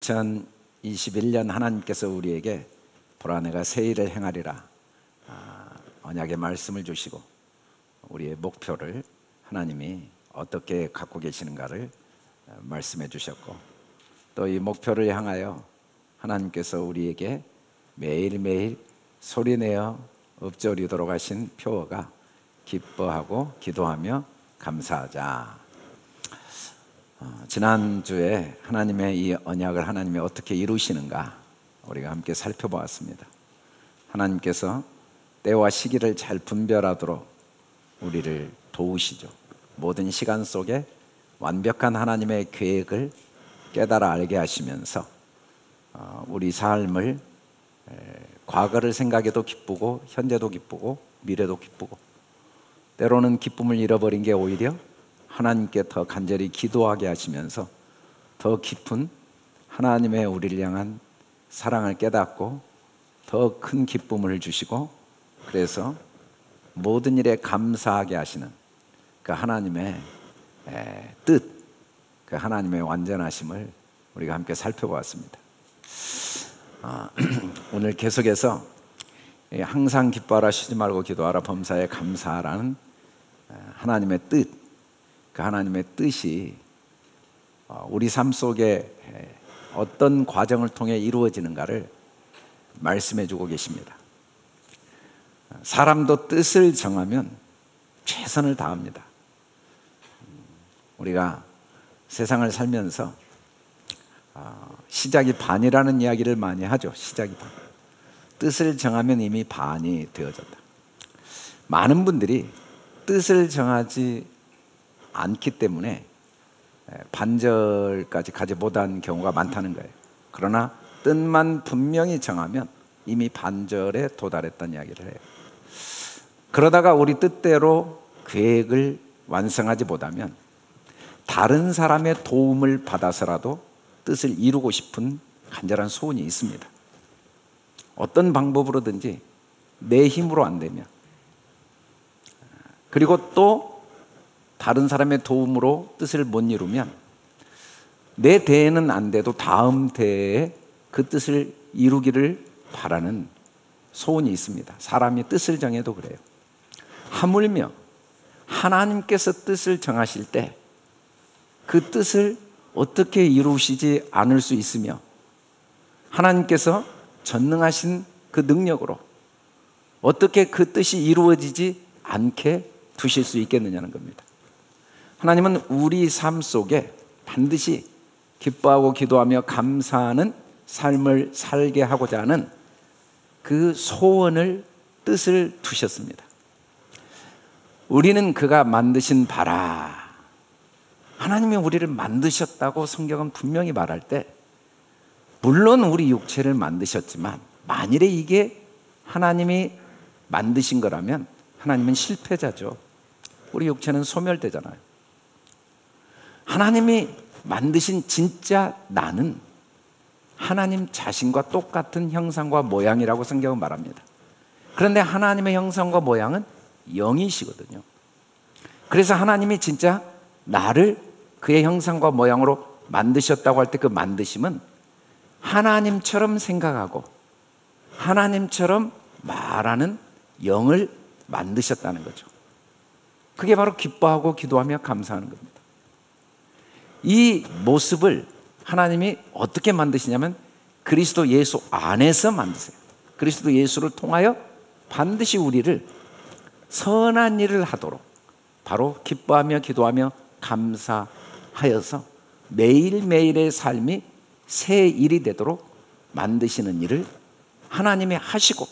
2021년 하나님께서 우리에게 보라 내가 새 일을 행하리라 언약의 말씀을 주시고 우리의 목표를 하나님이 어떻게 갖고 계시는가를 말씀해 주셨고, 또 이 목표를 향하여 하나님께서 우리에게 매일매일 소리내어 읊조리도록 하신 표어가 기뻐하고 기도하며 감사하자. 지난주에 하나님의 이 언약을 하나님이 어떻게 이루시는가 우리가 함께 살펴보았습니다. 하나님께서 때와 시기를 잘 분별하도록 우리를 도우시죠. 모든 시간 속에 완벽한 하나님의 계획을 깨달아 알게 하시면서 우리 삶을 과거를 생각해도 기쁘고 현재도 기쁘고 미래도 기쁘고, 때로는 기쁨을 잃어버린 게 오히려 하나님께 더 간절히 기도하게 하시면서 더 깊은 하나님의 우리를 향한 사랑을 깨닫고 더 큰 기쁨을 주시고, 그래서 모든 일에 감사하게 하시는 그 하나님의 뜻, 그 하나님의 완전하심을 우리가 함께 살펴보았습니다. 오늘 계속해서 항상 기뻐하라, 쉬지 말고 기도하라, 범사에 감사하라는 하나님의 뜻, 그 하나님의 뜻이 우리 삶 속에 어떤 과정을 통해 이루어지는가를 말씀해 주고 계십니다. 사람도 뜻을 정하면 최선을 다합니다. 우리가 세상을 살면서 시작이 반이라는 이야기를 많이 하죠. 시작이 반. 뜻을 정하면 이미 반이 되어졌다. 많은 분들이 뜻을 정하지 않기 때문에 반절까지 가지 못한 경우가 많다는 거예요. 그러나 뜻만 분명히 정하면 이미 반절에 도달했다는 이야기를 해요. 그러다가 우리 뜻대로 계획을 완성하지 못하면 다른 사람의 도움을 받아서라도 뜻을 이루고 싶은 간절한 소원이 있습니다. 어떤 방법으로든지 내 힘으로 안 되면, 그리고 또 다른 사람의 도움으로 뜻을 못 이루면 내 대에는 안 돼도 다음 대에 그 뜻을 이루기를 바라는 소원이 있습니다. 사람이 뜻을 정해도 그래요. 하물며 하나님께서 뜻을 정하실 때 그 뜻을 어떻게 이루시지 않을 수 있으며, 하나님께서 전능하신 그 능력으로 어떻게 그 뜻이 이루어지지 않게 두실 수 있겠느냐는 겁니다. 하나님은 우리 삶 속에 반드시 기뻐하고 기도하며 감사하는 삶을 살게 하고자 하는 그 소원을, 뜻을 두셨습니다. 우리는 그가 만드신 바라, 하나님이 우리를 만드셨다고 성경은 분명히 말할 때, 물론 우리 육체를 만드셨지만 만일에 이게 하나님이 만드신 거라면 하나님은 실패자죠. 우리 육체는 소멸되잖아요. 하나님이 만드신 진짜 나는 하나님 자신과 똑같은 형상과 모양이라고 성경은 말합니다. 그런데 하나님의 형상과 모양은 영이시거든요. 그래서 하나님이 진짜 나를 그의 형상과 모양으로 만드셨다고 할 때 그 만드심은 하나님처럼 생각하고 하나님처럼 말하는 영을 만드셨다는 거죠. 그게 바로 기뻐하고 기도하며 감사하는 겁니다. 이 모습을 하나님이 어떻게 만드시냐면 그리스도 예수 안에서 만드세요. 그리스도 예수를 통하여 반드시 우리를 선한 일을 하도록, 바로 기뻐하며 기도하며 감사하여서 매일매일의 삶이 새 일이 되도록 만드시는 일을 하나님이 하시고,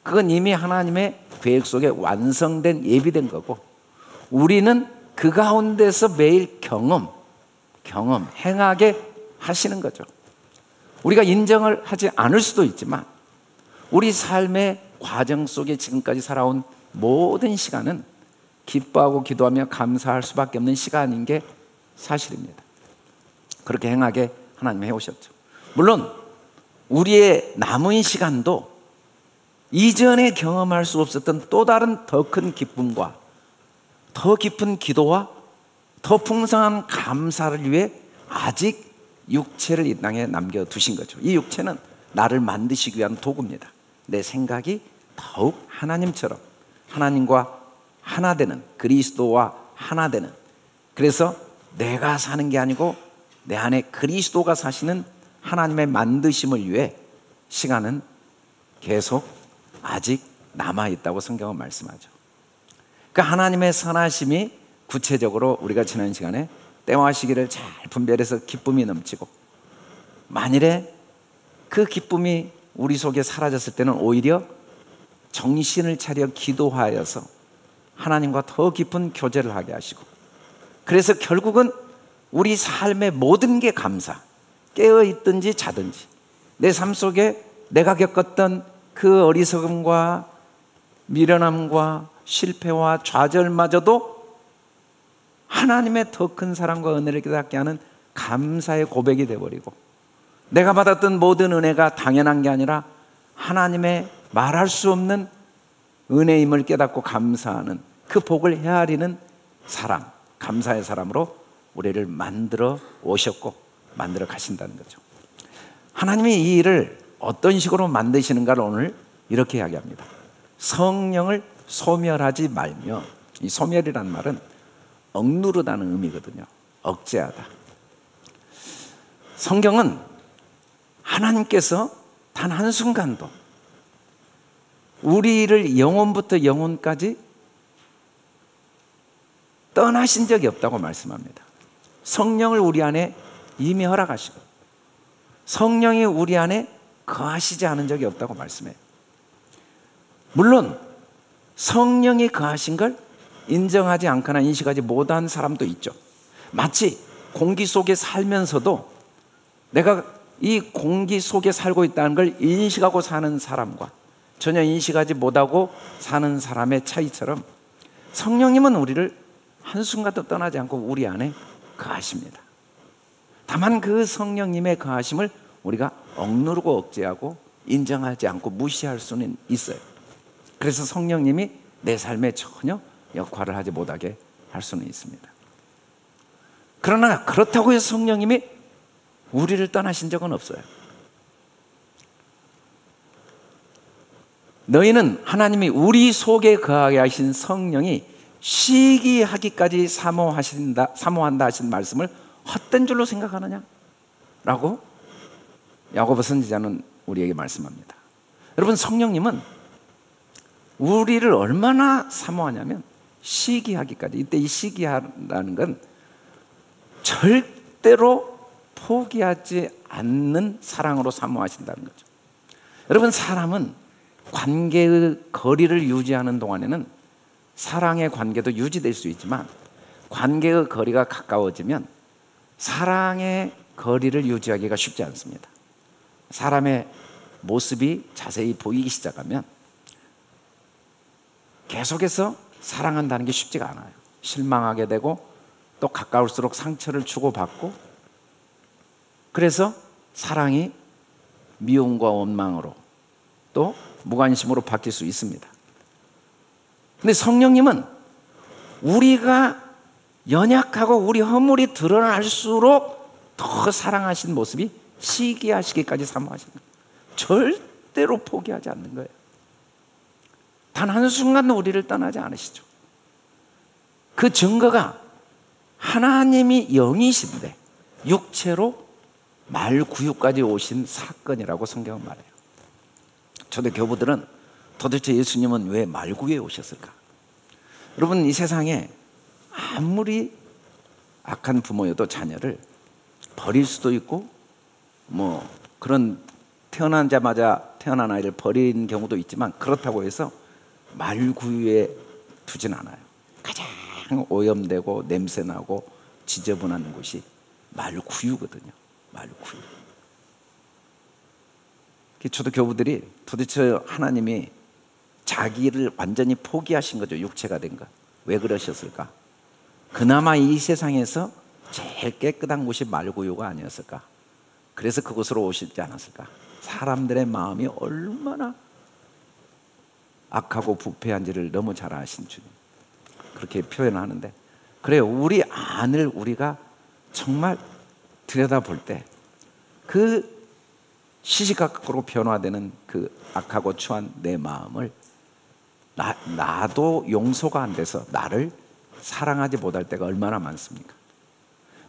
그건 이미 하나님의 계획 속에 완성된, 예비된 거고, 우리는 그 가운데서 매일 행하게 하시는 거죠. 우리가 인정을 하지 않을 수도 있지만 우리 삶의 과정 속에 지금까지 살아온 모든 시간은 기뻐하고 기도하며 감사할 수밖에 없는 시간인 게 사실입니다. 그렇게 행하게 하나님이 해오셨죠. 물론 우리의 남은 시간도 이전에 경험할 수 없었던 또 다른 더 큰 기쁨과 더 깊은 기도와 더 풍성한 감사를 위해 아직 육체를 이 땅에 남겨두신 거죠. 이 육체는 나를 만드시기 위한 도구입니다. 내 생각이 더욱 하나님처럼 하나님과 하나 되는, 그리스도와 하나 되는, 그래서 내가 사는 게 아니고 내 안에 그리스도가 사시는 하나님의 만드심을 위해 시간은 계속 아직 남아있다고 성경은 말씀하죠. 그러니까 하나님의 선하심이 구체적으로 우리가 지난 시간에 때와 시기를 잘 분별해서 기쁨이 넘치고, 만일에 그 기쁨이 우리 속에 사라졌을 때는 오히려 정신을 차려 기도하여서 하나님과 더 깊은 교제를 하게 하시고, 그래서 결국은 우리 삶의 모든 게 감사, 깨어있든지 자든지 내 삶 속에 내가 겪었던 그 어리석음과 미련함과 실패와 좌절마저도 하나님의 더 큰 사랑과 은혜를 깨닫게 하는 감사의 고백이 되어버리고, 내가 받았던 모든 은혜가 당연한 게 아니라 하나님의 말할 수 없는 은혜임을 깨닫고 감사하는 그 복을 헤아리는 사람, 감사의 사람으로 우리를 만들어 오셨고 만들어 가신다는 거죠. 하나님이 이 일을 어떤 식으로 만드시는가를 오늘 이렇게 이야기합니다. 성령을 소멸하지 말며, 이 소멸이라는 말은 억누르다는 의미거든요. 억제하다. 성경은 하나님께서 단 한순간도 우리를 영혼부터 영혼까지 떠나신 적이 없다고 말씀합니다. 성령을 우리 안에 이미 허락하시고 성령이 우리 안에 거하시지 않은 적이 없다고 말씀해요. 물론 성령이 거하신 걸 인정하지 않거나 인식하지 못한 사람도 있죠. 마치 공기 속에 살면서도 내가 이 공기 속에 살고 있다는 걸 인식하고 사는 사람과 전혀 인식하지 못하고 사는 사람의 차이처럼 성령님은 우리를 한순간도 떠나지 않고 우리 안에 거하십니다. 다만 그 성령님의 거하심을 우리가 억누르고 억제하고 인정하지 않고 무시할 수는 있어요. 그래서 성령님이 내 삶에 전혀 역할을 하지 못하게 할 수는 있습니다. 그러나 그렇다고 해서 성령님이 우리를 떠나신 적은 없어요. 너희는 하나님이 우리 속에 거하게 하신 성령이 시기하기까지 사모한다 하신 말씀을 헛된 줄로 생각하느냐? 라고 야고보 선지자는 우리에게 말씀합니다. 여러분, 성령님은 우리를 얼마나 사모하냐면 시기하기까지, 이때 이 시기하라는 건 절대로 포기하지 않는 사랑으로 사모하신다는 거죠. 여러분, 사람은 관계의 거리를 유지하는 동안에는 사랑의 관계도 유지될 수 있지만 관계의 거리가 가까워지면 사랑의 거리를 유지하기가 쉽지 않습니다. 사람의 모습이 자세히 보이기 시작하면 계속해서 사랑한다는 게 쉽지가 않아요. 실망하게 되고 또 가까울수록 상처를 주고받고, 그래서 사랑이 미움과 원망으로 또 무관심으로 바뀔 수 있습니다. 근데 성령님은 우리가 연약하고 우리 허물이 드러날수록 더 사랑하신 모습이 시기하시기까지 사모하시는 거예요. 절대로 포기하지 않는 거예요. 단 한순간도 우리를 떠나지 않으시죠. 그 증거가 하나님이 영이신데 육체로 말구유까지 오신 사건이라고 성경은 말해요. 초대 교부들은 도대체 예수님은 왜 말구유에 오셨을까? 여러분, 이 세상에 아무리 악한 부모여도 자녀를 버릴 수도 있고 뭐 그런 태어나자마자 태어난 아이를 버린 경우도 있지만, 그렇다고 해서 말구유에 두진 않아요. 가장 오염되고 냄새나고 지저분한 곳이 말구유거든요. 말구유. 초대 교부들이 도대체 하나님이 자기를 완전히 포기하신 거죠. 육체가 된 것. 왜 그러셨을까? 그나마 이 세상에서 제일 깨끗한 곳이 말구유가 아니었을까? 그래서 그곳으로 오시지 않았을까? 사람들의 마음이 얼마나 악하고 부패한지를 너무 잘 아신 주님, 그렇게 표현하는데, 그래요. 우리 안을 우리가 정말 들여다볼 때 그 시시각각으로 변화되는 그 악하고 추한 내 마음을 나도 용서가 안 돼서 나를 사랑하지 못할 때가 얼마나 많습니까?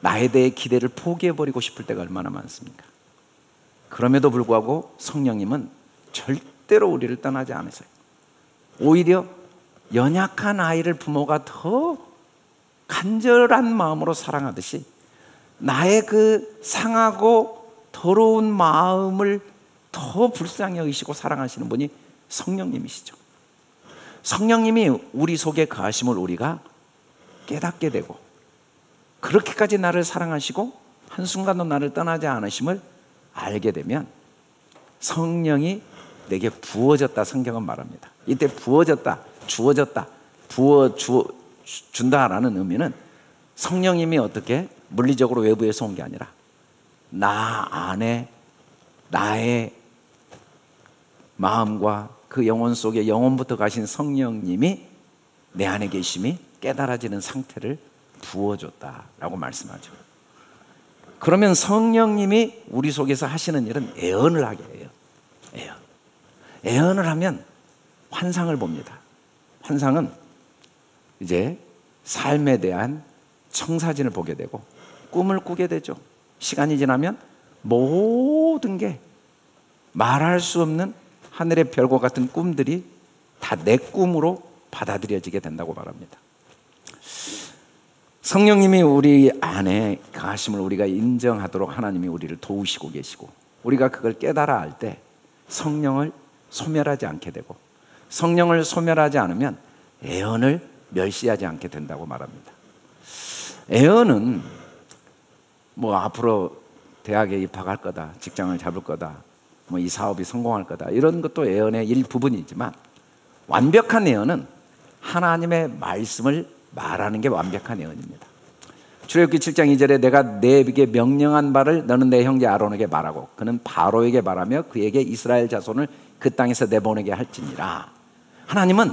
나에 대해 기대를 포기해버리고 싶을 때가 얼마나 많습니까? 그럼에도 불구하고 성령님은 절대로 우리를 떠나지 않으세요. 오히려 연약한 아이를 부모가 더 간절한 마음으로 사랑하듯이 나의 그 상하고 더러운 마음을 더 불쌍히 여기시고 사랑하시는 분이 성령님이시죠. 성령님이 우리 속에 거하심을 우리가 깨닫게 되고, 그렇게까지 나를 사랑하시고 한순간도 나를 떠나지 않으심을 알게 되면 성령이 내게 부어졌다, 성경은 말합니다. 이때 부어졌다, 주어졌다, 준다라는 의미는 성령님이 어떻게 물리적으로 외부에서 온 게 아니라 나 안에 나의 마음과 그 영혼 속에 영혼부터 가신 성령님이 내 안에 계심이 깨달아지는 상태를 부어줬다라고 말씀하죠. 그러면 성령님이 우리 속에서 하시는 일은 애언을 하게 해요. 애언을 하면 환상을 봅니다. 환상은 이제 삶에 대한 청사진을 보게 되고 꿈을 꾸게 되죠. 시간이 지나면 모든 게 말할 수 없는 하늘의 별과 같은 꿈들이 다 내 꿈으로 받아들여지게 된다고 말합니다. 성령님이 우리 안에 거하심을 우리가 인정하도록 하나님이 우리를 도우시고 계시고, 우리가 그걸 깨달아 알 때 성령을 소멸하지 않게 되고, 성령을 소멸하지 않으면 애언을 멸시하지 않게 된다고 말합니다. 애언은 뭐 앞으로 대학에 입학할 거다, 직장을 잡을 거다, 뭐 이 사업이 성공할 거다, 이런 것도 애언의 일부분이지만 완벽한 애언은 하나님의 말씀을 말하는 게 완벽한 애언입니다. 출애굽기 7장 2절에 내가 내게 명령한 바를 너는 내 형제 아론에게 말하고 그는 바로에게 말하며 그에게 이스라엘 자손을 그 땅에서 내보내게 할지니라. 하나님은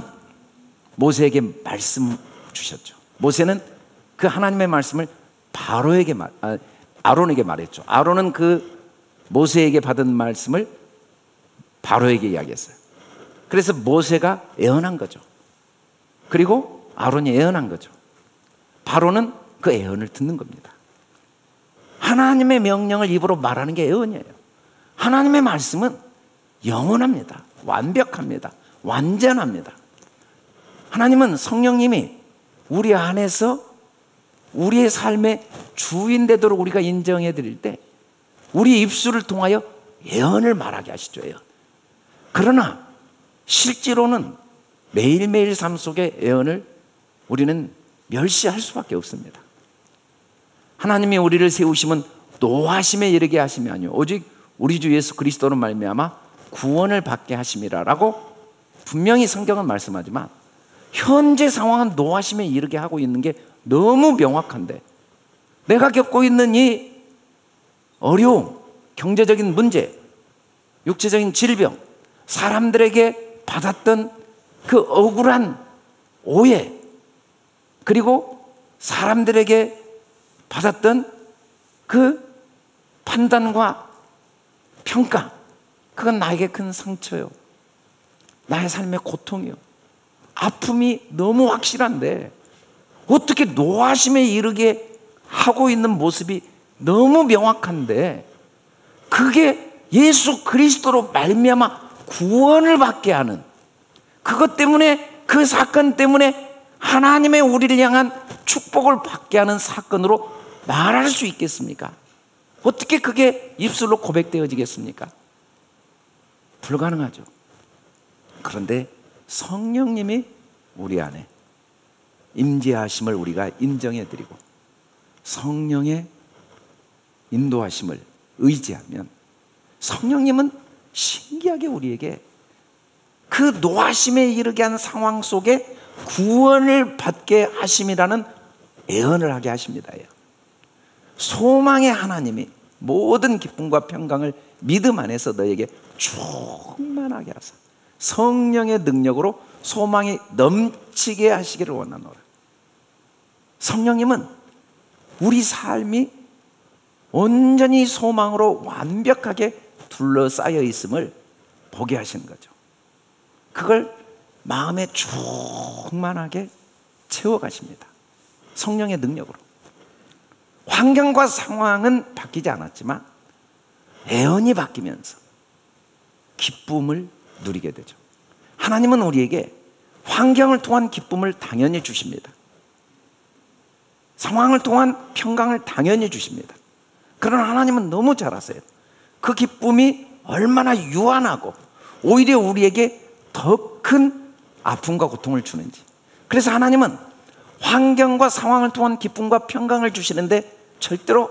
모세에게 말씀 주셨죠. 모세는 그 하나님의 말씀을 아론에게 말했죠. 아론은 그 모세에게 받은 말씀을 바로에게 이야기했어요. 그래서 모세가 애언한 거죠. 그리고 아론이 애언한 거죠. 바로는 그 애언을 듣는 겁니다. 하나님의 명령을 입으로 말하는 게 애언이에요. 하나님의 말씀은 영원합니다. 완벽합니다. 완전합니다. 하나님은 성령님이 우리 안에서 우리의 삶의 주인 되도록 우리가 인정해 드릴 때 우리 입술을 통하여 예언을 말하게 하시죠. 예언. 그러나 실제로는 매일매일 삶 속의 예언을 우리는 멸시할 수밖에 없습니다. 하나님이 우리를 세우심은 노하심에 이르게 하심이 아니요 오직 우리 주 예수 그리스도로 말미암아 구원을 받게 하심이라라고 분명히 성경은 말씀하지만 현재 상황은 노하심에 이르게 하고 있는 게 너무 명확한데, 내가 겪고 있는 이 어려움, 경제적인 문제, 육체적인 질병, 사람들에게 받았던 그 억울한 오해, 그리고 사람들에게 받았던 그 판단과 평가, 그건 나에게 큰 상처요, 나의 삶의 고통이요, 아픔이 너무 확실한데 어떻게 노하심에 이르게 하고 있는 모습이 너무 명확한데 그게 예수 그리스도로 말미암아 구원을 받게 하는, 그것 때문에, 그 사건 때문에 하나님의 우리를 향한 축복을 받게 하는 사건으로 말할 수 있겠습니까? 어떻게 그게 입술로 고백되어지겠습니까? 불가능하죠. 그런데 성령님이 우리 안에 임재하심을 우리가 인정해드리고 성령의 인도하심을 의지하면 성령님은 신기하게 우리에게 그 노하심에 이르게 한 상황 속에 구원을 받게 하심이라는 예언을 하게 하십니다. 소망의 하나님이 모든 기쁨과 평강을 믿음 안에서 너에게 충만하게 하사 성령의 능력으로 소망이 넘치게 하시기를 원하노라. 성령님은 우리 삶이 온전히 소망으로 완벽하게 둘러싸여 있음을 보게 하시는 거죠. 그걸 마음에 충만하게 채워가십니다. 성령의 능력으로. 환경과 상황은 바뀌지 않았지만 애언이 바뀌면서 기쁨을 누리게 되죠. 하나님은 우리에게 환경을 통한 기쁨을 당연히 주십니다. 상황을 통한 평강을 당연히 주십니다. 그러나 하나님은 너무 잘 아세요. 그 기쁨이 얼마나 유한하고 오히려 우리에게 더 큰 아픔과 고통을 주는지. 그래서 하나님은 환경과 상황을 통한 기쁨과 평강을 주시는데 절대로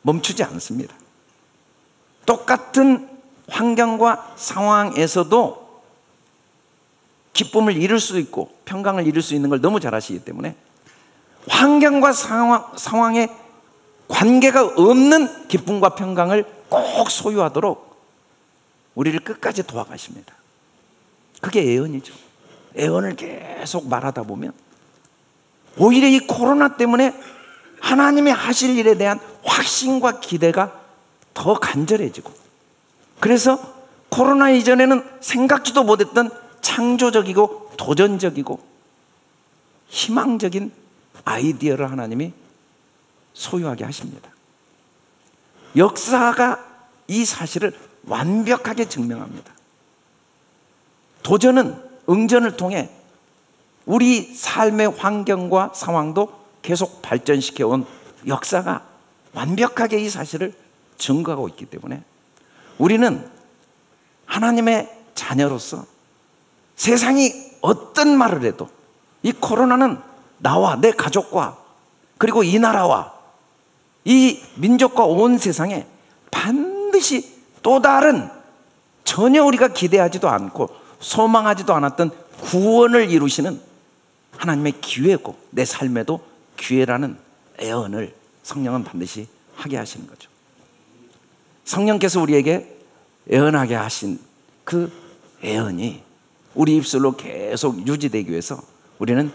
멈추지 않습니다. 똑같은 환경과 상황에서도 기쁨을 이룰 수 있고 평강을 이룰 수 있는 걸 너무 잘 아시기 때문에 환경과 상황에 관계가 없는 기쁨과 평강을 꼭 소유하도록 우리를 끝까지 도와가십니다. 그게 애언이죠. 애언을 계속 말하다 보면 오히려 이 코로나 때문에 하나님이 하실 일에 대한 확신과 기대가 더 간절해지고, 그래서 코로나 이전에는 생각지도 못했던 창조적이고 도전적이고 희망적인 아이디어를 하나님이 소유하게 하십니다. 역사가 이 사실을 완벽하게 증명합니다. 도전은 응전을 통해 우리 삶의 환경과 상황도 계속 발전시켜 온 역사가 완벽하게 이 사실을 증거하고 있기 때문에 우리는 하나님의 자녀로서 세상이 어떤 말을 해도 이 코로나는 나와 내 가족과 그리고 이 나라와 이 민족과 온 세상에 반드시 또 다른 전혀 우리가 기대하지도 않고 소망하지도 않았던 구원을 이루시는 하나님의 기회고 내 삶에도 기회라는 애언을 성령은 반드시 하게 하시는 거죠. 성령께서 우리에게 애언하게 하신 그 애언이 우리 입술로 계속 유지되기 위해서 우리는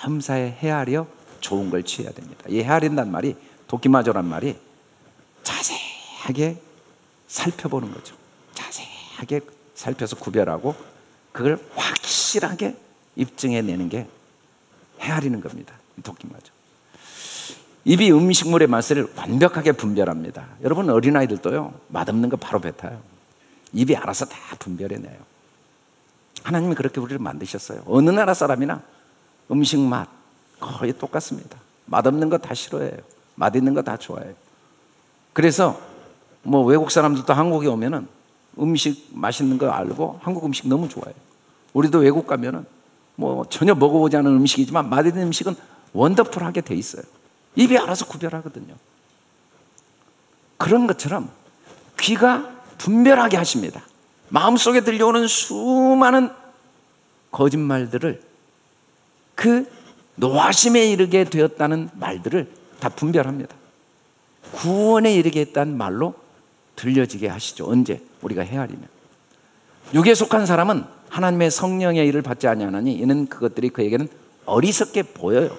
밤사에 헤아려 좋은 걸 취해야 됩니다. 이 헤아린다는 말이, 도끼마조란 말이 자세하게 살펴보는 거죠. 자세하게 살펴서 구별하고 그걸 확실하게 입증해내는 게 헤아리는 겁니다. 도끼마조. 입이 음식물의 맛을 완벽하게 분별합니다. 여러분 어린아이들도요, 맛없는 거 바로 뱉어요. 입이 알아서 다 분별해내요. 하나님이 그렇게 우리를 만드셨어요. 어느 나라 사람이나 음식 맛 거의 똑같습니다. 맛없는 거 다 싫어해요. 맛있는 거 다 좋아해요. 그래서 뭐 외국 사람들도 한국에 오면은 음식 맛있는 거 알고 한국 음식 너무 좋아해요. 우리도 외국 가면은 뭐 전혀 먹어보지 않은 음식이지만 맛있는 음식은 원더풀하게 돼 있어요. 입이 알아서 구별하거든요. 그런 것처럼 귀가 분별하게 하십니다. 마음속에 들려오는 수많은 거짓말들을, 그 노하심에 이르게 되었다는 말들을 다 분별합니다. 구원에 이르게 했다는 말로 들려지게 하시죠. 언제? 우리가 헤아리면. 육에 속한 사람은 하나님의 성령의 일을 받지 아니하나니 이는 그것들이 그에게는 어리석게 보여요.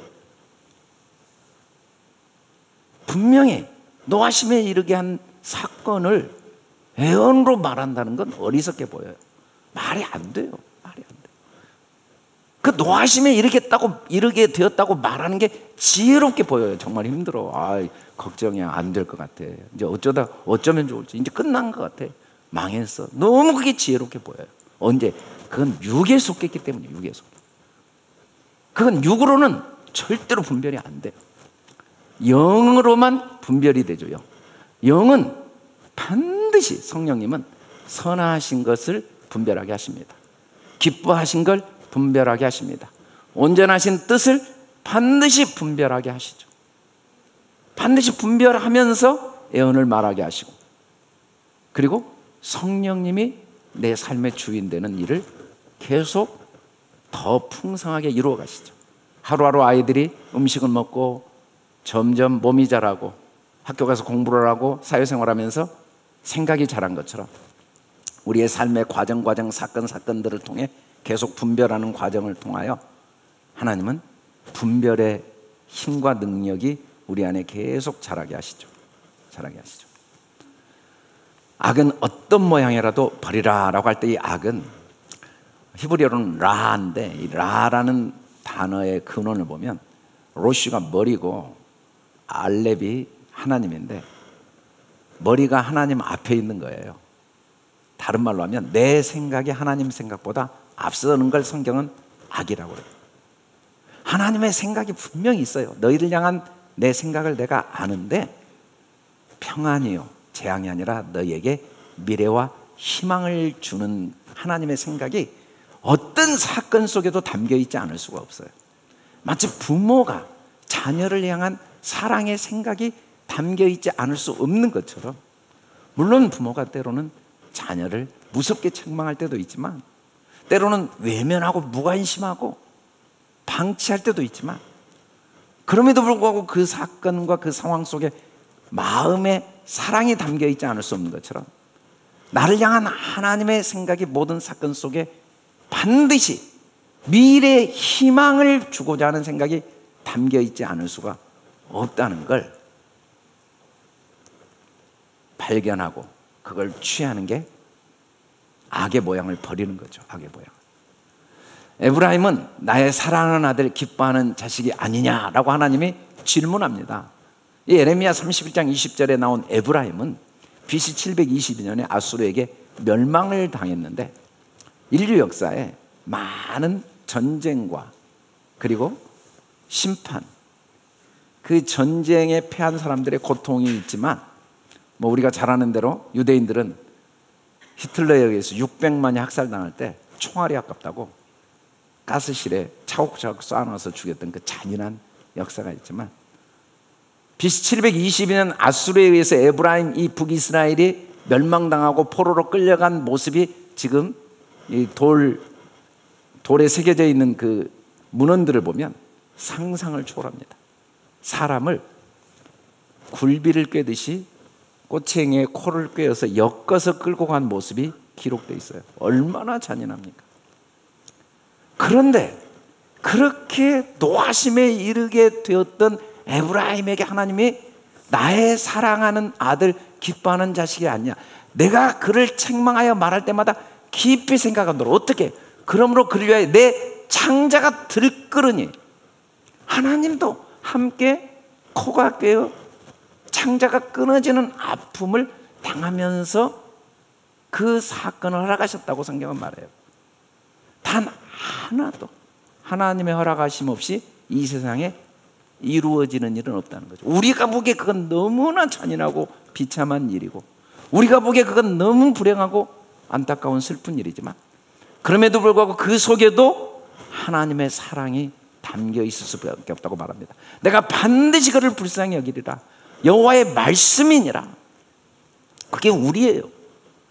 분명히 노하심에 이르게 한 사건을 애언으로 말한다는 건 어리석게 보여요. 말이 안 돼요. 말이 안 돼요. 그 노하심에 이르게 되었다고 말하는 게 지혜롭게 보여요. 정말 힘들어. 걱정이야. 안 될 것 같아. 이제 어쩌면 좋을지. 이제 끝난 것 같아. 망했어. 너무 그게 지혜롭게 보여요. 언제? 그건 육에 속했기 때문에. 육에 속해. 그건 육으로는 절대로 분별이 안 돼요. 영으로만 분별이 되죠. 영은 반드시, 성령님은 선하신 것을 분별하게 하십니다. 기뻐하신 걸 분별하게 하십니다. 온전하신 뜻을 반드시 분별하게 하시죠. 반드시 분별하면서 애언을 말하게 하시고, 그리고 성령님이 내 삶의 주인 되는 일을 계속 더 풍성하게 이루어 가시죠. 하루하루 아이들이 음식을 먹고 점점 몸이 자라고 학교 가서 공부를 하고 사회생활하면서 생각이 자란 것처럼 우리의 삶의 과정 사건들을 통해 계속 분별하는 과정을 통하여 하나님은 분별의 힘과 능력이 우리 안에 계속 자라게 하시죠. 자라게 하시죠. 악은 어떤 모양이라도 버리라라고 할 때 이 악은 히브리어로는 라인데, 이 라라는 단어의 근원을 보면 로슈가 머리고 알렙이 하나님인데, 머리가 하나님 앞에 있는 거예요. 다른 말로 하면 내 생각이 하나님 생각보다 앞서는 걸 성경은 악이라고 그래요. 하나님의 생각이 분명히 있어요. 너희를 향한 내 생각을 내가 아는데 평안이요 재앙이 아니라 너희에게 미래와 희망을 주는 하나님의 생각이 어떤 사건 속에도 담겨 있지 않을 수가 없어요. 마치 부모가 자녀를 향한 사랑의 생각이 담겨 있지 않을 수 없는 것처럼, 물론 부모가 때로는 자녀를 무섭게 책망할 때도 있지만, 때로는 외면하고 무관심하고 방치할 때도 있지만, 그럼에도 불구하고 그 사건과 그 상황 속에 마음에 사랑이 담겨 있지 않을 수 없는 것처럼, 나를 향한 하나님의 생각이 모든 사건 속에 반드시 미래의 희망을 주고자 하는 생각이 담겨 있지 않을 수가 없다는 걸 발견하고 그걸 취하는 게 악의 모양을 버리는 거죠. 악의 모양. 에브라임은 나의 사랑하는 아들 기뻐하는 자식이 아니냐라고 하나님이 질문합니다. 이 예레미야 31장 20절에 나온 에브라임은 BC 722년에 아수르에게 멸망을 당했는데, 인류 역사에 많은 전쟁과 그리고 심판, 그 전쟁에 패한 사람들의 고통이 있지만, 우리가 잘 아는 대로 유대인들은 히틀러에 의해서 600만이 학살당할 때 총알이 아깝다고 가스실에 차곡차곡 쏴놔서 죽였던 그 잔인한 역사가 있지만, BC 722년 아수르에 의해서 에브라임, 이 북이스라엘이 멸망당하고 포로로 끌려간 모습이 지금 이 돌에 새겨져 있는 그 문헌들을 보면 상상을 초월합니다. 사람을 굴비를 꿰듯이 꼬챙이에 코를 꿰어서 엮어서 끌고 간 모습이 기록되어 있어요. 얼마나 잔인합니까? 그런데 그렇게 노하심에 이르게 되었던 에브라임에게 하나님이 나의 사랑하는 아들 기뻐하는 자식이 아니냐, 내가 그를 책망하여 말할 때마다 깊이 생각한다. 어떻게? 그러므로 그를 위하여 내 창자가 들끓으니, 하나님도 함께 코가 꿰어 창자가 끊어지는 아픔을 당하면서 그 사건을 허락하셨다고 성경은 말해요. 단 하나도 하나님의 허락하심 없이 이 세상에 이루어지는 일은 없다는 거죠. 우리가 보기에 그건 너무나 잔인하고 비참한 일이고, 우리가 보기에 그건 너무 불행하고 안타까운 슬픈 일이지만, 그럼에도 불구하고 그 속에도 하나님의 사랑이 담겨 있을 수밖에 없다고 말합니다. 내가 반드시 그를 불쌍히 여기리라. 여호와의 말씀이니라. 그게 우리예요.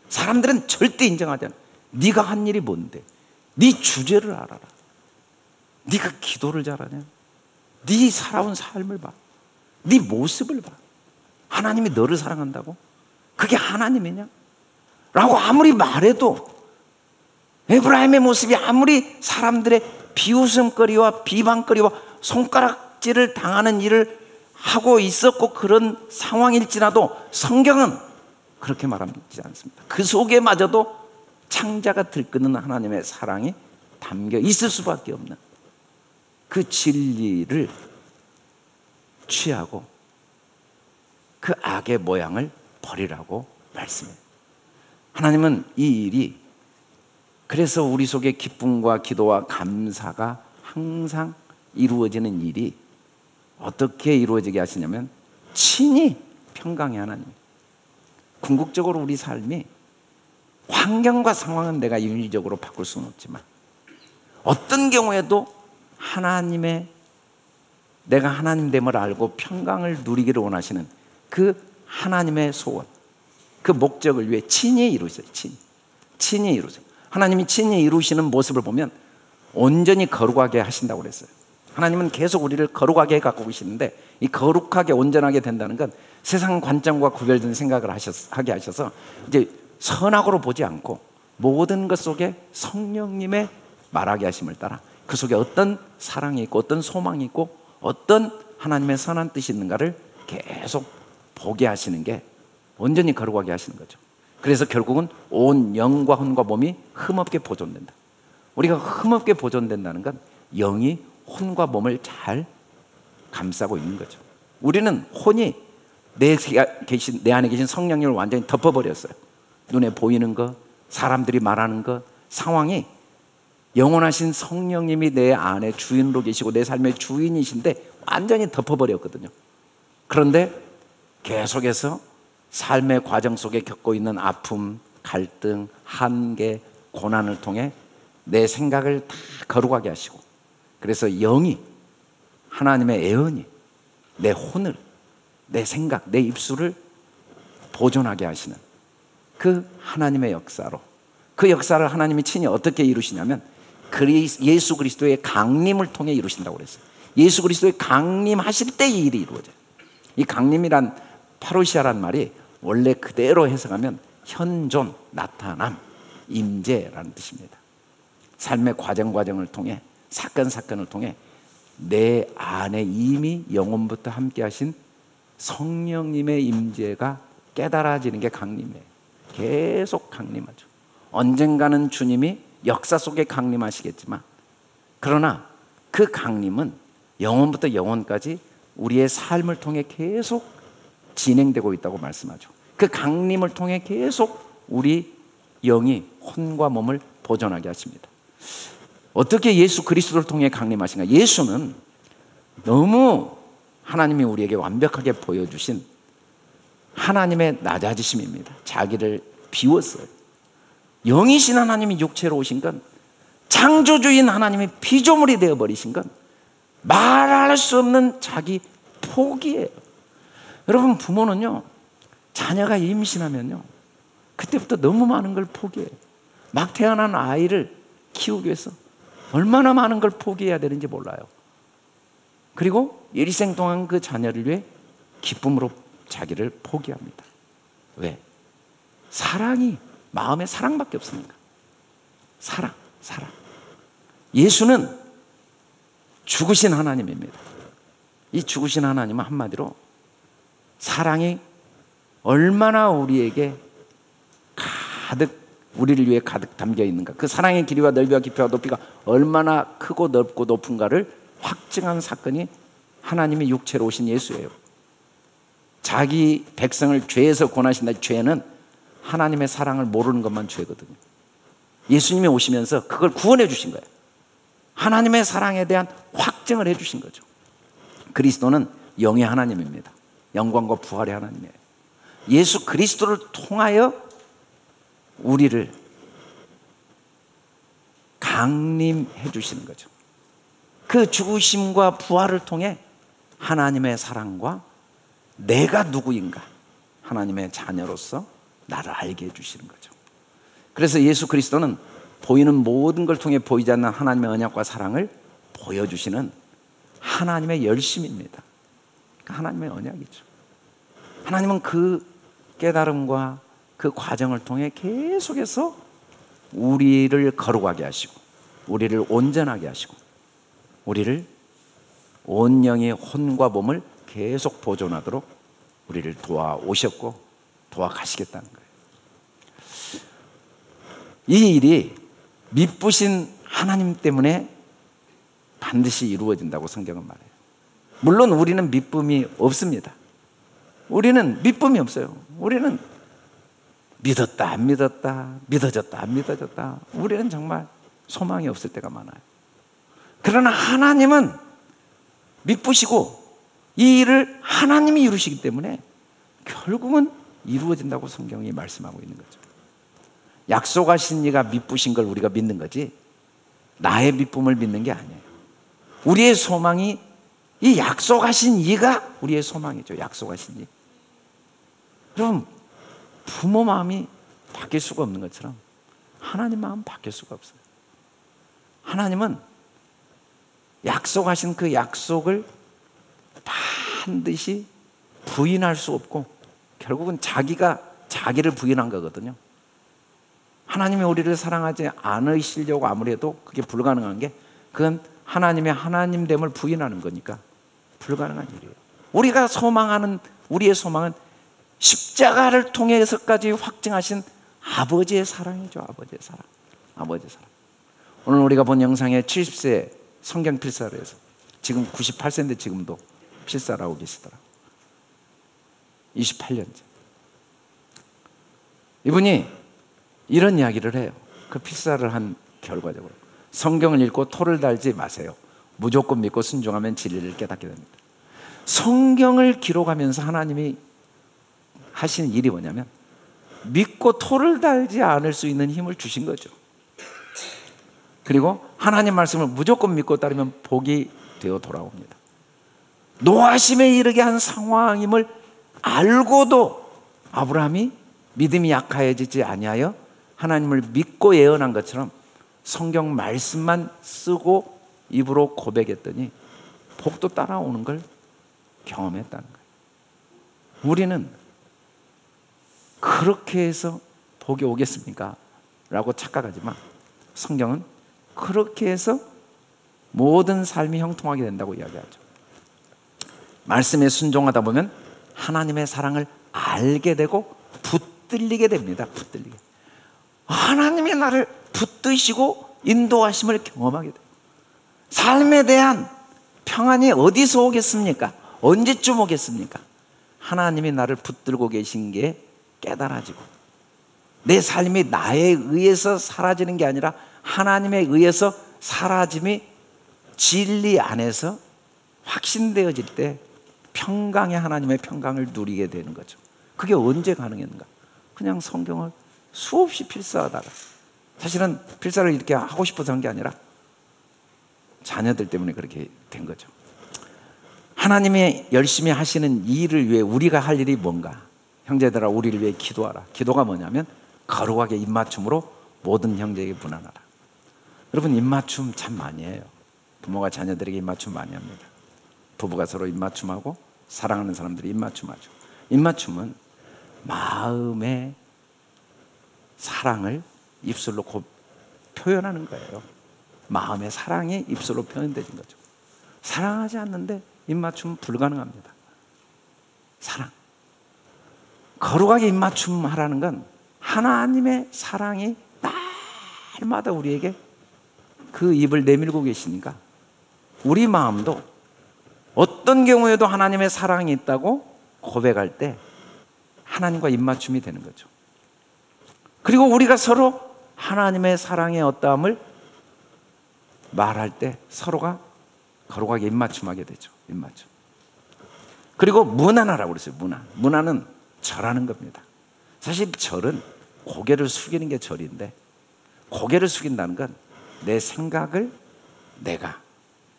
사람들은 절대 인정하지 않아. 네가 한 일이 뭔데? 네 주제를 알아라. 네가 기도를 잘하냐? 네 살아온 삶을 봐. 네 모습을 봐. 하나님이 너를 사랑한다고? 그게 하나님이냐? 라고 아무리 말해도, 에브라임의 모습이 아무리 사람들의 비웃음거리와 비방거리와 손가락질을 당하는 일을 하고 있었고 그런 상황일지라도 성경은 그렇게 말하지 않습니다. 그 속에마저도 창자가 들끓는 하나님의 사랑이 담겨 있을 수밖에 없는 그 진리를 취하고 그 악의 모양을 버리라고 말씀해요. 하나님은 이 일이, 그래서 우리 속에 기쁨과 기도와 감사가 항상 이루어지는 일이 어떻게 이루어지게 하시냐면 친히 평강의 하나님. 궁극적으로 우리 삶이 환경과 상황은 내가 인위적으로 바꿀 수는 없지만, 어떤 경우에도 하나님의, 내가 하나님됨을 알고 평강을 누리기를 원하시는 그 하나님의 소원, 그 목적을 위해 친히 이루세요. 친히 이루세요. 하나님이 친히 이루시는 모습을 보면 온전히 거룩하게 하신다고 그랬어요. 하나님은 계속 우리를 거룩하게 해갖고 계시는데, 이 거룩하게 온전하게 된다는 건 세상 관점과 구별된 생각을 하게 하셔서 이제 선악으로 보지 않고 모든 것 속에 성령님의 말하게 하심을 따라 그 속에 어떤 사랑이 있고 어떤 소망이 있고 어떤 하나님의 선한 뜻이 있는가를 계속 보게 하시는 게 온전히 거룩하게 하시는 거죠. 그래서 결국은 온 영과 혼과 몸이 흠없게 보존된다. 우리가 흠없게 보존된다는 건 영이 혼과 몸을 잘 감싸고 있는 거죠. 우리는 혼이 내 안에 계신 성령님을 완전히 덮어버렸어요. 눈에 보이는 것, 사람들이 말하는 것, 상황이 영원하신 성령님이 내 안에 주인으로 계시고 내 삶의 주인이신데 완전히 덮어버렸거든요. 그런데 계속해서 삶의 과정 속에 겪고 있는 아픔, 갈등, 한계, 고난을 통해 내 생각을 다 거룩하게 하시고, 그래서 영이, 하나님의 애언이 내 혼을, 내 생각, 내 입술을 보존하게 하시는 그 하나님의 역사로, 그 역사를 하나님이 친히 어떻게 이루시냐면 예수 그리스도의 강림을 통해 이루신다고 그랬어요. 예수 그리스도의 강림하실 때 이 일이 이루어져요. 이 강림이란 파루시아란 말이 원래 그대로 해석하면 현존, 나타남, 임재라는 뜻입니다. 삶의 과정을 통해, 사건을 통해 내 안에 이미 영원부터 함께 하신 성령님의 임재가 깨달아지는 게 강림이에요. 계속 강림하죠. 언젠가는 주님이 역사 속에 강림하시겠지만, 그러나 그 강림은 영원부터 영원까지 우리의 삶을 통해 계속 진행되고 있다고 말씀하죠. 그 강림을 통해 계속 우리 영이 혼과 몸을 보존하게 하십니다. 어떻게 예수 그리스도를 통해 강림하신가? 예수는 너무 하나님이 우리에게 완벽하게 보여주신 하나님의 낮아지심입니다. 자기를 비웠어요. 영이신 하나님이 육체로 오신 건, 창조주인 하나님이 피조물이 되어버리신 건 말할 수 없는 자기 포기예요. 여러분, 부모는요, 자녀가 임신하면요, 그때부터 너무 많은 걸 포기해요. 막 태어난 아이를 키우기 위해서 얼마나 많은 걸 포기해야 되는지 몰라요. 그리고 일생 동안 그 자녀를 위해 기쁨으로 자기를 포기합니다. 왜? 사랑이, 마음에 사랑밖에 없으니까. 사랑. 예수는 죽으신 하나님입니다. 이 죽으신 하나님은 한마디로 사랑이 얼마나 우리에게 우리를 위해 가득 담겨 있는가, 그 사랑의 길이와 넓이와 깊이와 높이가 얼마나 크고 넓고 높은가를 확증한 사건이 하나님이 육체로 오신 예수예요. 자기 백성을 죄에서 권하신다. 죄는 하나님의 사랑을 모르는 것만 죄거든요. 예수님이 오시면서 그걸 구원해 주신 거예요. 하나님의 사랑에 대한 확증을 해 주신 거죠. 그리스도는 영의 하나님입니다. 영광과 부활의 하나님이에요. 예수 그리스도를 통하여 우리를 강림해 주시는 거죠. 그 죽으심과 부활을 통해 하나님의 사랑과 내가 누구인가, 하나님의 자녀로서 나를 알게 해주시는 거죠. 그래서 예수 그리스도는 보이는 모든 걸 통해 보이지 않는 하나님의 언약과 사랑을 보여주시는 하나님의 열심입니다. 하나님의 언약이죠. 하나님은 그 깨달음과 그 과정을 통해 계속해서 우리를 거룩하게 하시고, 우리를 온전하게 하시고, 우리를 온 영의 혼과 몸을 계속 보존하도록 우리를 도와오셨고 도와가시겠다는 거예요. 이 일이 미쁘신 하나님 때문에 반드시 이루어진다고 성경은 말해요. 물론 우리는 미쁨이 없습니다. 우리는 미쁨이 없어요. 우리는 믿었다 안 믿었다, 믿어졌다 안 믿어졌다, 우리는 정말 소망이 없을 때가 많아요. 그러나 하나님은 미쁘시고 이 일을 하나님이 이루시기 때문에 결국은 이루어진다고 성경이 말씀하고 있는 거죠. 약속하신 이가 미쁘신 걸 우리가 믿는 거지, 나의 미쁨을 믿는 게 아니에요. 우리의 소망이 이 약속하신 이가 우리의 소망이죠. 약속하신 이. 그럼 부모 마음이 바뀔 수가 없는 것처럼 하나님 마음 바뀔 수가 없어요. 하나님은 약속하신 그 약속을 반드시 부인할 수 없고 결국은 자기가 자기를 부인한 거거든요. 하나님이 우리를 사랑하지 않으시려고 아무리 해도 그게 불가능한 게, 그건 하나님의 하나님됨을 부인하는 거니까 불가능한 일이에요. 우리가 소망하는, 우리의 소망은 십자가를 통해서까지 확증하신 아버지의 사랑이죠. 아버지의 사랑. 아버지의 사랑. 오늘 우리가 본 영상에 70세 성경 필사를 해서 지금 98세인데 지금도 필사를 하고 계시더라고요. 28년째. 이분이 이런 이야기를 해요. 그 필사를 한 결과적으로 성경을 읽고 토를 달지 마세요. 무조건 믿고 순종하면 진리를 깨닫게 됩니다. 성경을 기록하면서 하나님이 하신 일이 뭐냐면 믿고 토를 달지 않을 수 있는 힘을 주신 거죠. 그리고 하나님 말씀을 무조건 믿고 따르면 복이 되어 돌아옵니다. 노하심에 이르게 한 상황임을 알고도 아브라함이 믿음이 약하여지지 아니하여 하나님을 믿고 예언한 것처럼 성경 말씀만 쓰고 입으로 고백했더니 복도 따라오는 걸 경험했다는 거예요. 우리는 그렇게 해서 복이 오겠습니까? 라고 착각하지만 성경은 그렇게 해서 모든 삶이 형통하게 된다고 이야기하죠. 말씀에 순종하다 보면 하나님의 사랑을 알게 되고 붙들리게 됩니다. 붙들리게. 하나님이 나를 붙드시고 인도하심을 경험하게 돼요. 삶에 대한 평안이 어디서 오겠습니까? 언제쯤 오겠습니까? 하나님이 나를 붙들고 계신 게 깨달아지고 내 삶이 나에 의해서 사라지는 게 아니라 하나님에 의해서 사라짐이 진리 안에서 확신되어질 때 평강의 하나님의 평강을 누리게 되는 거죠. 그게 언제 가능했는가? 그냥 성경을 수없이 필사하다가, 사실은 필사를 이렇게 하고 싶어서 한 게 아니라 자녀들 때문에 그렇게 된 거죠. 하나님이 열심히 하시는 일을 위해 우리가 할 일이 뭔가? 형제들아, 우리를 위해 기도하라. 기도가 뭐냐면 거룩하게 입맞춤으로 모든 형제에게 무난하라. 여러분, 입맞춤 참 많이 해요. 부모가 자녀들에게 입맞춤 많이 합니다. 부부가 서로 입맞춤하고 사랑하는 사람들이 입맞춤하죠. 입맞춤은 마음의 사랑을 입술로 표현하는 거예요. 마음의 사랑이 입술로 표현되는 거죠. 사랑하지 않는데 입맞춤은 불가능합니다. 사랑. 거룩하게 입맞춤 하라는 건 하나님의 사랑이 날마다 우리에게 그 입을 내밀고 계시니까 우리 마음도 어떤 경우에도 하나님의 사랑이 있다고 고백할 때 하나님과 입맞춤이 되는 거죠. 그리고 우리가 서로 하나님의 사랑의 어떠함을 말할 때 서로가 거룩하게 입맞춤하게 되죠. 입맞춤. 그리고 문안하라고 그랬어요. 문안. 문안은 절하는 겁니다. 사실 절은 고개를 숙이는 게 절인데, 고개를 숙인다는 건 내 생각을 내가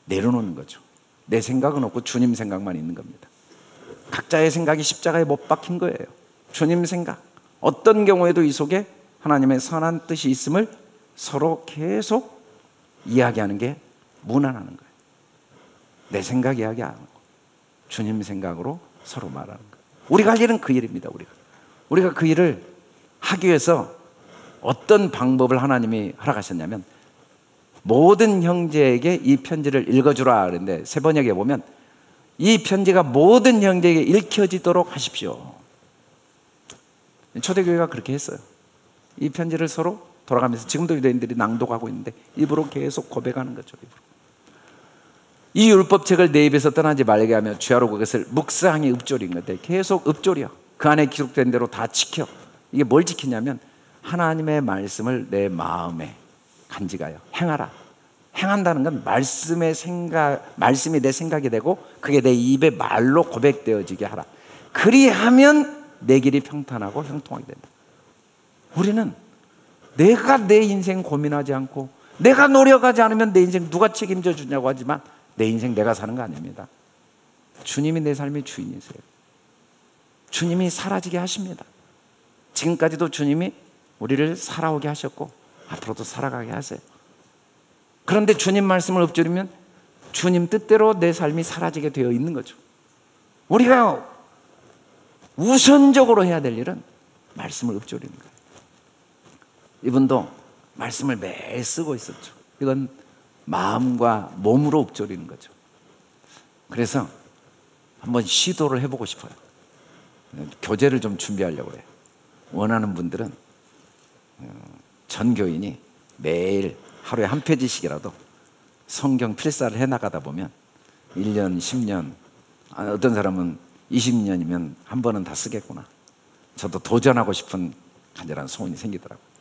내려놓는 거죠. 내 생각은 없고 주님 생각만 있는 겁니다. 각자의 생각이 십자가에 못 박힌 거예요. 주님 생각. 어떤 경우에도 이 속에 하나님의 선한 뜻이 있음을 서로 계속 이야기하는 게 문안하는 거예요. 내 생각 이야기 안 하고 주님 생각으로 서로 말하는 거예요. 우리가 할 일은 그 일입니다. 우리가 그 일을 하기 위해서 어떤 방법을 하나님이 허락하셨냐면, 모든 형제에게 이 편지를 읽어주라 그랬는데, 세 번역에 보면 이 편지가 모든 형제에게 읽혀지도록 하십시오. 초대교회가 그렇게 했어요. 이 편지를 서로 돌아가면서, 지금도 유대인들이 낭독하고 있는데 입으로 계속 고백하는 거죠. 입으로. 이 율법책을 내 입에서 떠나지 말게 하며 주야로 그것을 묵상히 읊조린 건데, 계속 읊조려. 그 안에 기록된 대로 다 지켜. 이게 뭘 지키냐면 하나님의 말씀을 내 마음에 간직하여 행하라. 행한다는 건 말씀이 내 생각이 되고 그게 내 입의 말로 고백되어지게 하라. 그리하면 내 길이 평탄하고 형통하게 된다. 우리는 내가 내 인생 고민하지 않고 내가 노력하지 않으면 내 인생 누가 책임져 주냐고 하지만, 내 인생 내가 사는 거 아닙니다. 주님이 내 삶의 주인이세요. 주님이 사라지게 하십니다. 지금까지도 주님이 우리를 살아오게 하셨고 앞으로도 살아가게 하세요. 그런데 주님 말씀을 읊조리면 주님 뜻대로 내 삶이 사라지게 되어 있는 거죠. 우리가 우선적으로 해야 될 일은 말씀을 읊조리는 거예요. 이분도 말씀을 매일 쓰고 있었죠. 이건 마음과 몸으로 읊조리는 거죠. 그래서 한번 시도를 해보고 싶어요. 교재를 좀 준비하려고 해요. 원하는 분들은 전 교인이 매일 하루에 한 페이지씩이라도 성경 필사를 해나가다 보면 1년, 10년, 어떤 사람은 20년이면 한 번은 다 쓰겠구나. 저도 도전하고 싶은 간절한 소원이 생기더라고요.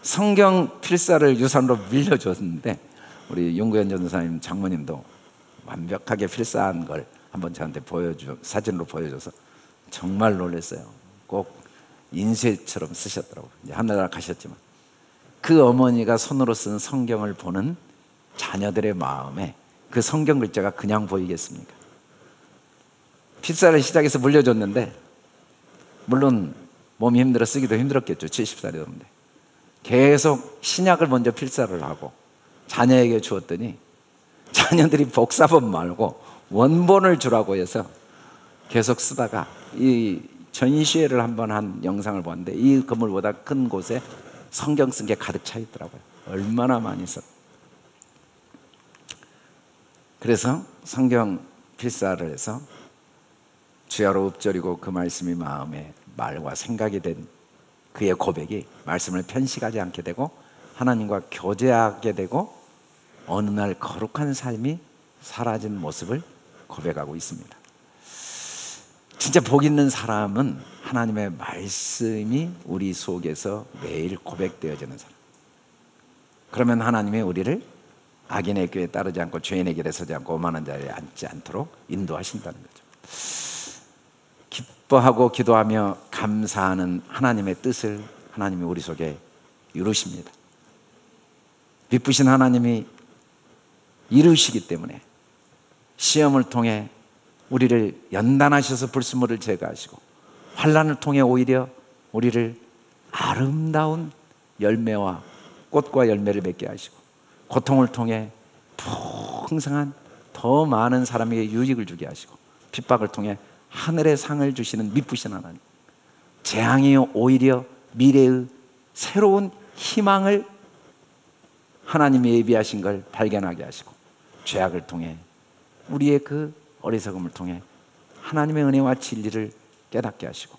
성경 필사를 유산으로 밀려줬는데 우리 윤구현 전도사님 장모님도 완벽하게 필사한 걸 한번 저한테 사진으로 보여줘서 정말 놀랐어요. 꼭 인쇄처럼 쓰셨더라고요. 이제 하늘나라 가셨지만 그 어머니가 손으로 쓴 성경을 보는 자녀들의 마음에 그 성경 글자가 그냥 보이겠습니까? 필사를 시작해서 물려줬는데 물론 몸이 힘들어 쓰기도 힘들었겠죠. 70살이었는데 계속 신약을 먼저 필사를 하고 자녀에게 주었더니 자녀들이 복사본 말고 원본을 주라고 해서 계속 쓰다가 이 전시회를 한번 한 영상을 봤는데 이 건물보다 큰 곳에 성경 쓴 게 가득 차 있더라고요. 얼마나 많이 썼. 그래서 성경 필사를 해서 주야로 읊조리고 그 말씀이 마음에 말과 생각이 된 그의 고백이 말씀을 편식하지 않게 되고 하나님과 교제하게 되고 어느 날 거룩한 삶이 사라진 모습을 고백하고 있습니다. 진짜 복 있는 사람은 하나님의 말씀이 우리 속에서 매일 고백되어지는 사람. 그러면 하나님이 우리를 악인의 꾀에 따르지 않고 죄인의 길에 서지 않고 오만한 자리에 앉지 않도록 인도하신다는 거죠. 기뻐하고 기도하며 감사하는 하나님의 뜻을 하나님이 우리 속에 이루십니다. 기쁘신 하나님이 이루시기 때문에 시험을 통해 우리를 연단하셔서 불순물을 제거하시고 환난을 통해 오히려 우리를 아름다운 열매와 꽃과 열매를 맺게 하시고 고통을 통해 풍성한 더 많은 사람에게 유익을 주게 하시고 핍박을 통해 하늘의 상을 주시는 미쁘신 하나님, 재앙이 오히려 미래의 새로운 희망을 하나님이 예비하신 걸 발견하게 하시고 죄악을 통해 우리의 그 어리석음을 통해 하나님의 은혜와 진리를 깨닫게 하시고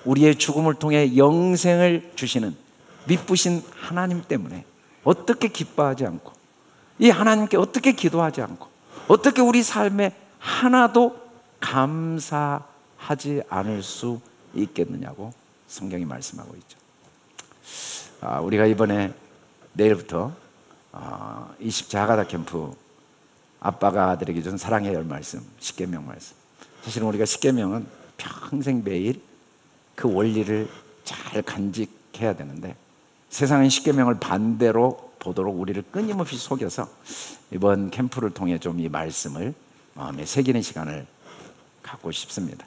우리의 죽음을 통해 영생을 주시는 미쁘신 하나님 때문에 어떻게 기뻐하지 않고 이 하나님께 어떻게 기도하지 않고 어떻게 우리 삶에 하나도 감사하지 않을 수 있겠느냐고 성경이 말씀하고 있죠. 우리가 이번에 내일부터 20차 하가다 캠프 아빠가 아들에게 준 사랑의 열 말씀, 십계명 말씀. 사실은 우리가 십계명은 평생 매일 그 원리를 잘 간직해야 되는데 세상은 십계명을 반대로 보도록 우리를 끊임없이 속여서 이번 캠프를 통해 좀 이 말씀을 마음에 새기는 시간을 갖고 싶습니다.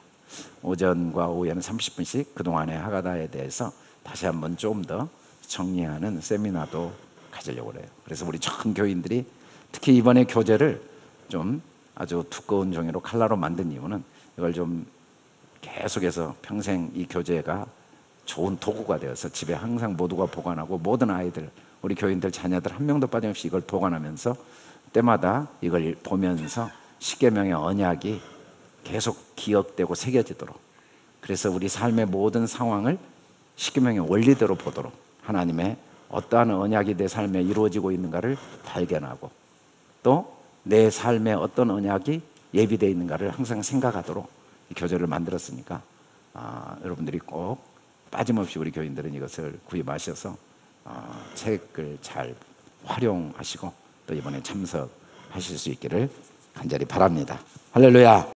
오전과 오후에는 30분씩 그동안의 하가다에 대해서 다시 한번 좀 더 정리하는 세미나도 가지려고 해요. 그래서 우리 전 교인들이 특히 이번에 교재를 좀 아주 두꺼운 종이로 칼라로 만든 이유는 이걸 좀 계속해서 평생 이 교재가 좋은 도구가 되어서 집에 항상 모두가 보관하고 모든 아이들, 우리 교인들 자녀들 한 명도 빠짐없이 이걸 보관하면서 때마다 이걸 보면서 십계명의 언약이 계속 기억되고 새겨지도록, 그래서 우리 삶의 모든 상황을 십계명의 원리대로 보도록 하나님의 어떠한 언약이 내 삶에 이루어지고 있는가를 발견하고 또 내 삶에 어떤 언약이 예비되어 있는가를 항상 생각하도록 이 교재를 만들었으니까 여러분들이 꼭 빠짐없이 우리 교인들은 이것을 구입하셔서 책을 잘 활용하시고 또 이번에 참석하실 수 있기를 간절히 바랍니다. 할렐루야.